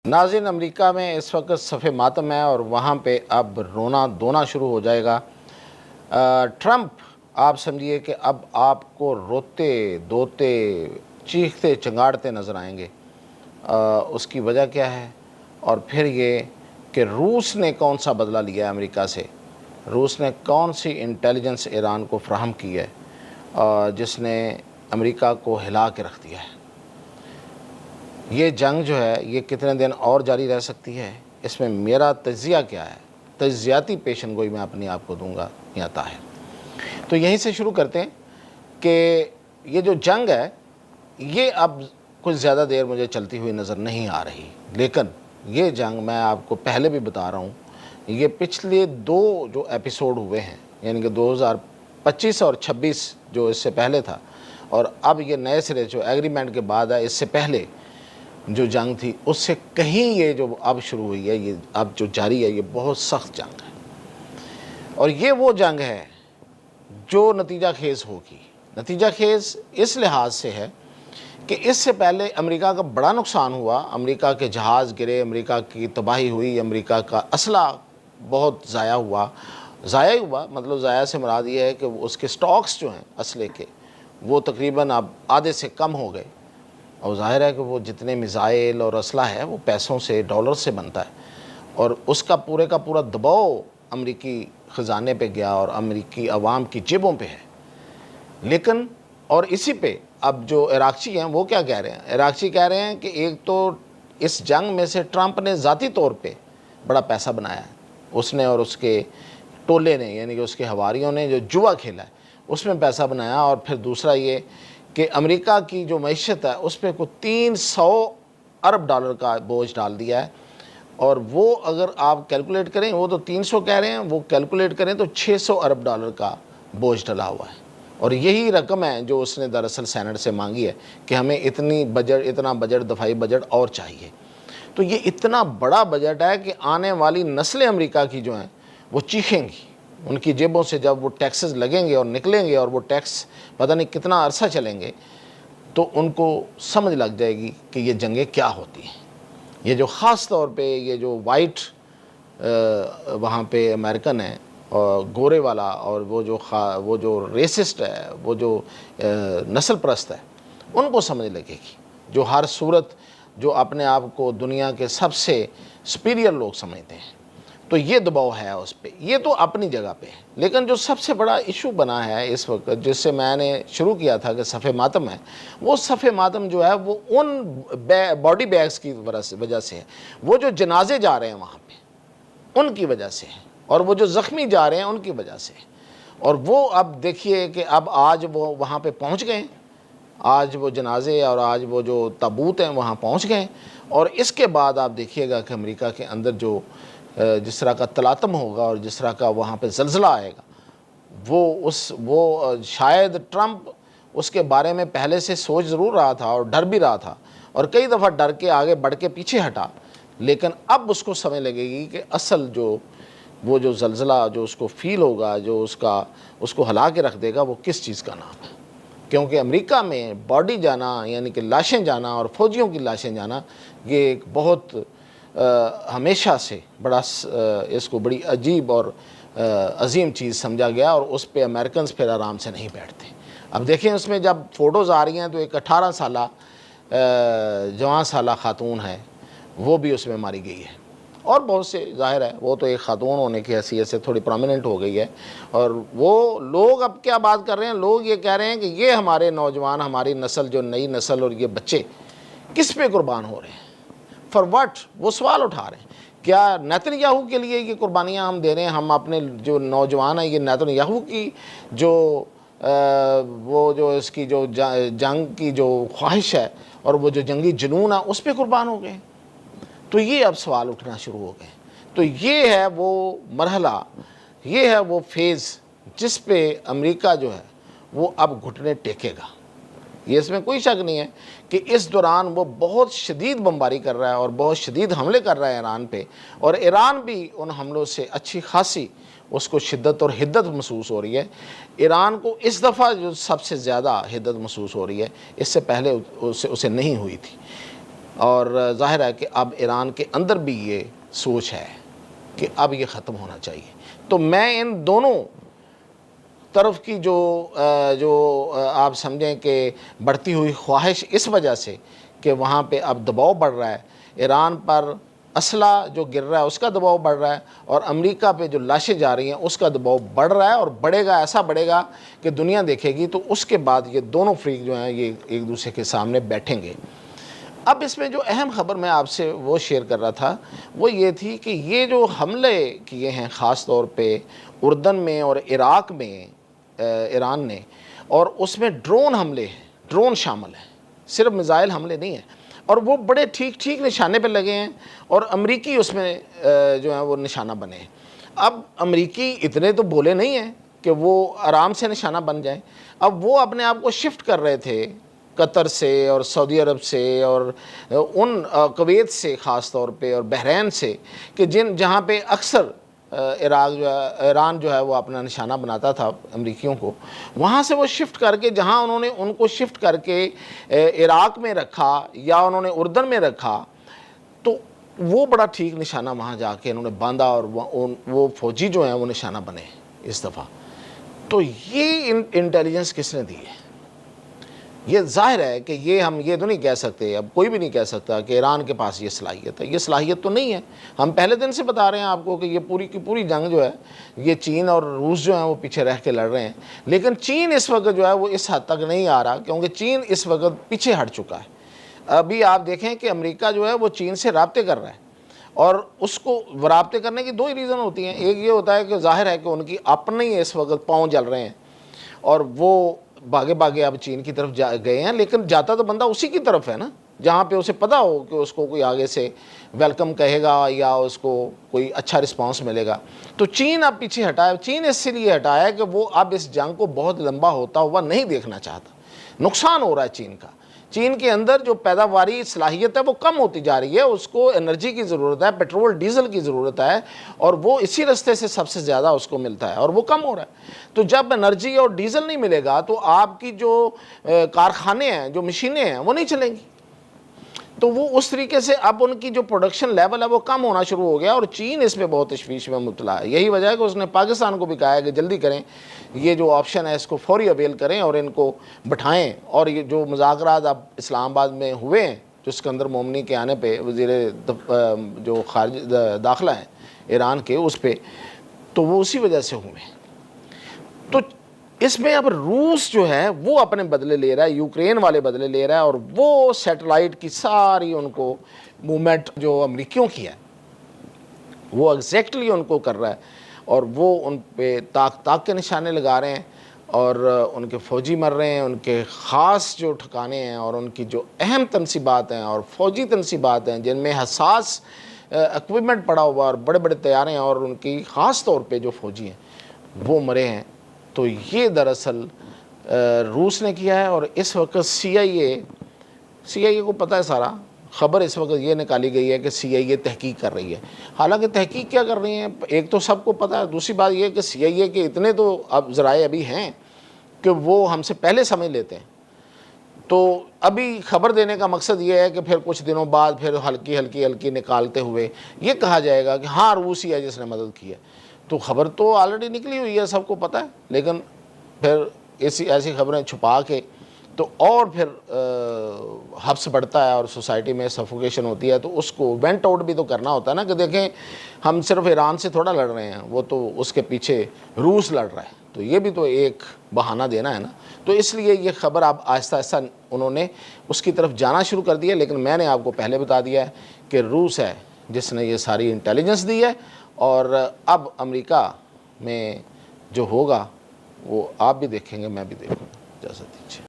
नाज़रीन, अमेरिका में इस वक्त सफ़ मातम है और वहाँ पे अब रोना धोना शुरू हो जाएगा। ट्रंप, आप समझिए कि अब आपको रोते धोते चीखते चंगाड़ते नज़र आएंगे। उसकी वजह क्या है? और फिर ये कि रूस ने कौन सा बदला लिया है अमेरिका से, रूस ने कौन सी इंटेलिजेंस ईरान को फ्राहम की है जिसने अमेरिका को हिला के रख दिया है। ये जंग जो है ये कितने दिन और जारी रह सकती है, इसमें मेरा तज्ज़िया क्या है, तज्ज़ियाती पेशन गोई मैं अपने आप को दूंगा या ताहिर। तो यहीं से शुरू करते हैं कि ये जो जंग है ये अब कुछ ज़्यादा देर मुझे चलती हुई नज़र नहीं आ रही, लेकिन ये जंग मैं आपको पहले भी बता रहा हूँ, ये पिछले दो जो एपिसोड हुए हैं यानी कि 2025 और 26 जो इससे पहले था और अब ये नए सिरे जो एग्रीमेंट के बाद है, इससे पहले जो जंग थी उससे कहीं ये जो अब शुरू हुई है, ये अब जो जारी है, ये बहुत सख्त जंग है। और ये वो जंग है जो नतीजा खेज़ होगी। नतीजा खेज़ इस लिहाज से है कि इससे पहले अमेरिका का बड़ा नुकसान हुआ, अमेरिका के जहाज़ गिरे, अमेरिका की तबाही हुई, अमेरिका का असला बहुत ज़ाया हुआ। ज़ाया हुआ मतलब ज़ाया से मुराद ये है कि उसके स्टॉक्स जो हैं असले के वो तकरीबन अब आधे से कम हो गए। और ज़ाहिर है कि वो जितने मिसाइल और असला है वो पैसों से, डॉलर से बनता है और उसका पूरे का पूरा दबाव अमेरिकी ख़जाने पे गया और अमेरिकी अवाम की जेबों पे है। लेकिन और इसी पे अब जो इराक़ची हैं वो क्या कह रहे हैं? इराक़ची कह रहे हैं कि एक तो इस जंग में से ट्रंप ने ज़ाती तौर पे बड़ा पैसा बनाया है, उसने और उसके टोले ने यानी कि उसके हवारियों ने जो जुआ खेला है उसमें पैसा बनाया। और फिर दूसरा ये कि अमेरिका की जो मईशत है उस पर कुछ 300 अरब डॉलर का बोझ डाल दिया है। और वो अगर आप कैलकुलेट करें, वो तो 300 कह रहे हैं, वो कैलकुलेट करें तो 600 अरब डॉलर का बोझ डला हुआ है। और यही रकम है जो उसने दरअसल सेनेट से मांगी है कि हमें इतना बजट दफाई बजट और चाहिए। तो ये इतना बड़ा बजट है कि आने वाली नस्लें अमेरिका की जो हैं वो चीखेंगी, उनकी जेबों से जब वो टैक्सेस लगेंगे और निकलेंगे और वो टैक्स पता नहीं कितना अरसा चलेंगे तो उनको समझ लग जाएगी कि ये जंगें क्या होती हैं। ये जो ख़ास तौर पे ये जो वाइट वहाँ पे अमेरिकन है और गोरे वाला और वो जो रेसिस्ट है, वो जो नस्ल परस्त है, उनको समझ लगेगी, जो हर सूरत जो अपने आप को दुनिया के सबसे सुपीरियर लोग समझते हैं। तो ये दबाव है उस पर, ये तो अपनी जगह पे है। लेकिन जो सबसे बड़ा इशू बना है इस वक्त, जिससे मैंने शुरू किया था कि सफ़े मातम है, वो सफ़े मातम जो है वो उन बॉडी बैग्स की वजह से है, वो जो जनाजे जा रहे हैं वहाँ पे उनकी वजह से है, और वो जो ज़ख्मी जा रहे हैं उनकी वजह से है। और वो अब देखिए कि अब आज वो वहाँ पे पहुँच गए, आज वो जनाजे और आज वो जो ताबूत हैं वहाँ पहुँच गए। और इसके बाद आप देखिएगा कि अमेरिका के अंदर जो जिस तरह का तलातम होगा और जिस तरह का वहाँ पे ज़लज़ला आएगा, वो शायद ट्रंप उसके बारे में पहले से सोच ज़रूर रहा था और डर भी रहा था और कई दफ़ा डर के आगे बढ़ के पीछे हटा, लेकिन अब उसको समझ लगेगी कि असल वो जो ज़लज़ला जो उसको फ़ील होगा, जो उसको हिला के रख देगा, वो किस चीज़ का नाम है। क्योंकि अमेरिका में बॉडी जाना यानी कि लाशें जाना और फ़ौजियों की लाशें जाना ये एक बहुत हमेशा से बड़ा इसको बड़ी अजीब और अजीम चीज़ समझा गया और उस पे अमेरिकन फिर आराम से नहीं बैठते। अब देखें उसमें जब फ़ोटोज़ आ रही हैं तो एक 18 साला जवान साला ख़ातून है, वो भी उसमें मारी गई है। और बहुत से ज़ाहिर है वो तो एक ख़ातून होने की हैसियत से थोड़ी प्रोमिनेंट हो गई है। और वो लोग अब क्या बात कर रहे हैं, लोग ये कह रहे हैं कि ये हमारे नौजवान, हमारी नस्ल, जो नई नस्ल और ये बच्चे किस पे कुर्बान हो रहे हैं, फॉर व्हाट, वो सवाल उठा रहे हैं। क्या नेतन्याहू के लिए ये कुर्बानियाँ हम दे रहे हैं? हम अपने जो नौजवान हैं, ये नेतन्याहू की जो वो जो इसकी जो जंग की जो ख्वाहिश है और वो जो जंगी जुनून है उस पर कुर्बान हो गए? तो ये अब सवाल उठना शुरू हो गए। तो ये है वो मरहला, ये है वो फेज़ जिस पे अमेरिका जो है वो अब घुटने टेकेगा। ये इसमें कोई शक नहीं है कि इस दौरान वो बहुत शदीद बमबारी कर रहा है और बहुत शदीद हमले कर रहा है ईरान पे, और ईरान भी उन हमलों से अच्छी खासी उसको शिद्दत और हिद्दत महसूस हो रही है। ईरान को इस दफ़ा जो सबसे ज़्यादा हिद्दत महसूस हो रही है, इससे पहले उसे नहीं हुई थी। اور ظاہر ہے کہ اب ایران کے اندر بھی یہ سوچ ہے کہ اب یہ ختم ہونا چاہیے. تو میں ان دونوں طرف کی جو آپ سمجھیں کہ بڑھتی ہوئی خواہش اس وجہ سے کہ وہاں پہ اب دباؤ بڑھ رہا ہے، ایران پر اسلحہ جو گر رہا ہے اس کا دباؤ بڑھ رہا ہے، اور امریکہ پہ جو لاشیں جا رہی ہیں اس کا دباؤ بڑھ رہا ہے، اور بڑھے گا، ایسا بڑھے گا کہ دنیا دیکھے گی. تو اس کے بعد یہ دونوں فریق جو ہیں یہ ایک دوسرے کے سامنے بیٹھیں گے. اب اس میں جو اہم خبر میں آپ سے وہ شیئر کر رہا تھا وہ یہ تھی کہ یہ جو حملے کیے ہیں خاص طور پہ اردن میں اور عراق میں ایران نے، اور اس میں ڈرون حملے ہیں، ڈرون شامل ہیں، صرف میزائل حملے نہیں ہیں، اور وہ بڑے ٹھیک نشانے پہ لگے ہیں، اور امریکی اس میں جو ہیں وہ نشانہ بنے ہیں. اب امریکی اتنے تو بولے نہیں ہیں کہ وہ آرام سے نشانہ بن جائیں. اب وہ اپنے آپ کو شفٹ کر رہے تھے قطر سے اور سعودی عرب سے اور ان کویت سے خاص طور پہ اور بحرین سے کہ جہاں پہ اکثر ایران جو ہے وہ اپنا نشانہ بناتا تھا امریکیوں کو، وہاں سے وہ شفٹ کر کے جہاں انہوں نے ان کو شفٹ کر کے عراق میں رکھا یا انہوں نے اردن میں رکھا، تو وہ بڑا ٹھیک نشانہ وہاں جا کے انہوں نے باندھا، اور وہ فوجی جو ہیں وہ نشانہ بنے اس دفعہ. تو یہ انٹیلیجنس کس نے دی ہے؟ یہ ظاہر ہے کہ یہ ہم یہ تو نہیں کہہ سکتے، اب کوئی بھی نہیں کہہ سکتا کہ ایران کے پاس یہ صلاحیت ہے. یہ صلاحیت تو نہیں ہے. ہم پہلے دن سے بتا رہے ہیں آپ کو کہ یہ پوری کی پوری جنگ جو ہے یہ چین اور روس جو ہیں وہ پیچھے رہ کے لڑ رہے ہیں. لیکن چین اس وقت جو ہے وہ اس حد تک نہیں آ رہا، کیونکہ چین اس وقت پیچھے ہٹ چکا ہے. ابھی آپ دیکھیں کہ امریکہ جو ہے وہ چین سے رابطے کر رہا ہے، اور اس کو رابطے کرنے کی دو ہی ریزن ہوتی ہیں. ایک یہ ہوتا ہے کہ ظاہر ہے کہ ان کی اپنے ہی اس وقت پاؤں جل رہے ہیں، اور وہ بھاگے اب چین کی طرف گئے ہیں. لیکن جاتا تو بندہ اسی کی طرف ہے نا جہاں پہ اسے پتہ ہو کہ اس کو کوئی آگے سے ویلکم کہے گا یا اس کو کوئی اچھا رسپانس ملے گا. تو چین اب پیچھے ہٹا ہے. چین اس لیے ہٹا ہے کہ وہ اب اس جنگ کو بہت لمبا ہوتا ہوا نہیں دیکھنا چاہتا. نقصان ہو رہا ہے چین کا. چین کے اندر جو پیداواری صلاحیت ہے وہ کم ہوتی جا رہی ہے، اس کو انرجی کی ضرورت ہے، پیٹرول ڈیزل کی ضرورت ہے، اور وہ اسی رستے سے سب سے زیادہ اس کو ملتا ہے، اور وہ کم ہو رہا ہے. تو جب انرجی اور ڈیزل نہیں ملے گا تو آپ کی جو کارخانے ہیں، جو مشینیں ہیں، وہ نہیں چلیں گی. تو وہ اس طریقے سے اب ان کی جو پروڈکشن لیول ہے وہ کم ہونا شروع ہو گیا، اور چین اس میں بہت تشویش میں مبتلا ہے. یہی وجہ ہے کہ اس نے پاکستان کو بھی کہا ہے کہ جلدی کریں، یہ جو آپشن ہے اس کو فوری اویل کریں اور ان کو بٹھائیں. اور یہ جو مذاکرات اب اسلام آباد میں ہوئے ہیں جو اسکندر مومنی کے آنے پہ وزیر جو خارج داخلہ ہیں ایران کے، اس پہ تو وہ اسی وجہ سے ہوئے. تو اس میں اب روس جو ہے وہ اپنے بدلے لے رہا ہے، یوکرین والے بدلے لے رہا ہے، اور وہ سیٹلائٹ کی ساری ان کو موومنٹ جو امریکیوں کی ہے وہ ایگزیکٹلی ان کو کر رہا ہے، اور وہ ان پہ تاک کے نشانے لگا رہے ہیں، اور ان کے فوجی مر رہے ہیں، ان کے خاص جو ٹھکانے ہیں اور ان کی جو اہم تنصیبات ہیں اور فوجی تنصیبات ہیں جن میں حساس اکوپمنٹ پڑا ہوا اور بڑے بڑے طیارے ہیں، اور ان کی خاص طور پہ جو فوجی ہیں وہ مرے ہیں. تو یہ دراصل روس نے کیا ہے. اور اس وقت سی آئی اے کو پتہ ہے سارا. خبر اس وقت یہ نکالی گئی ہے کہ سی آئی اے تحقیق کر رہی ہے. حالانکہ تحقیق کیا کر رہی ہیں ایک تو سب کو پتہ ہے، دوسری بات یہ کہ سی آئی اے کے اتنے تو اب ذرائع ابھی ہیں کہ وہ ہم سے پہلے سمجھ لیتے ہیں. تو ابھی خبر دینے کا مقصد یہ ہے کہ پھر کچھ دنوں بعد پھر ہلکی نکالتے ہوئے یہ کہا جائے گا کہ ہاں روس ہی ہے جس نے مدد کی ہے. تو خبر تو آلریڈی نکلی ہوئی ہے، سب کو پتہ ہے. لیکن پھر ایسی خبریں چھپا کے تو اور پھر حبس بڑھتا ہے اور سوسائٹی میں سفوکیشن ہوتی ہے. تو اس کو وینٹ آؤٹ بھی تو کرنا ہوتا ہے نا کہ دیکھیں ہم صرف ایران سے تھوڑا لڑ رہے ہیں، وہ تو اس کے پیچھے روس لڑ رہا ہے. تو یہ بھی تو ایک بہانہ دینا ہے نا. تو اس لیے یہ خبر اب آہستہ آہستہ انہوں نے اس کی طرف جانا شروع کر دیا. لیکن میں نے آپ کو پہلے بتا دیا ہے کہ روس ہے جس نے یہ ساری انٹیلیجنس دی ہے، اور اب امریکہ میں جو ہوگا وہ آپ بھی دیکھیں گے، میں بھی دیکھوں گا. اجازت دیجیے.